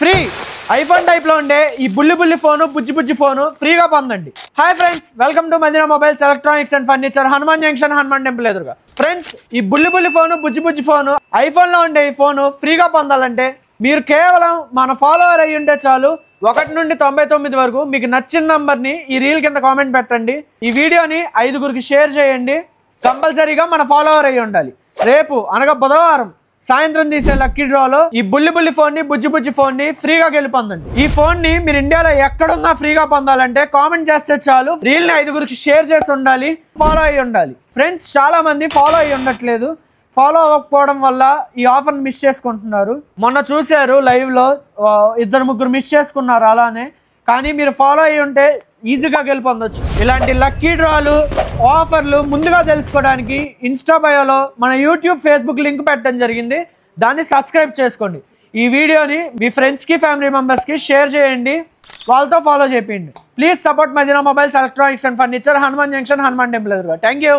Free iPhone type లో ఉండే ఈ బుల్లి ఫోన్ బుజ్జి ఫోన్ ఫ్రీగా పొందండి. Hi friends, welcome to Madina mobiles electronics and furniture, Hanuman junction, Hanuman temple ఎదురుగా. ఫ్రెండ్స్, ఈ బుల్లి ఫోన్ బుజ్జి ఫోన్ ఐఫోన్ లో ఉండే ఈ ఫోన్ ఫ్రీగా పొందాలంటే మీరు కేవలం మన ఫాలోవర్ అయ్యి ఉంటే చాలు. 1 నుండి 99 వరకు మీకు నచ్చిన నంబర్ ని ఈ రీల్ కింద కామెంట్ పెట్టండి. ఈ వీడియోని 5గురికి షేర్ చేయండి. కంపల్సరీగా మన ఫాలోవర్ అయ్యి ఉండాలి. రేపు అనగా బుధవారం సాయంత్రం తీసే లక్కీ డ్రాలో ఈ బుల్లి ఫోన్ ని బుజ్జి ఫోన్ ని ఫ్రీగా గెలుపొందండి. ఈ ఫోన్ ని మీరు ఇండియాలో ఎక్కడున్నా ఫ్రీగా పొందాలంటే కామెంట్ చేస్తే చాలు. రీల్ ని 5గురికి షేర్ చేసి ఉండాలి, ఫాలో అయ్యి ఉండాలి. ఫ్రెండ్స్, చాలా మంది ఫాలో అయ్యి ఉండట్లేదు. ఫాలో అవ్వకపోవడం వల్ల ఈ ఆఫర్ మిస్ చేసుకుంటున్నారు. మొన్న చూశారు లైవ్ లో 2-3 మిస్ చేసుకున్నారు అలానే. కానీ మీరు ఫాలో అయ్యి ఉంటే ఈజీగా గెలుపొందొచ్చు. ఇలాంటి లక్కీ డ్రాలు, ఆఫర్లు ముందుగా తెలుసుకోవడానికి ఇన్స్టా బయోలో మన యూట్యూబ్, ఫేస్బుక్ లింక్ పెట్టడం జరిగింది. దాన్ని సబ్స్క్రైబ్ చేసుకోండి. ఈ వీడియోని మీ ఫ్రెండ్స్కి, ఫ్యామిలీ మెంబర్స్కి షేర్ చేయండి, వాళ్ళతో ఫాలో చేయండి. Please support Madina mobiles electronics and furniture, Hanuman junction, Hanuman temple ఎదురుగా. Thank you.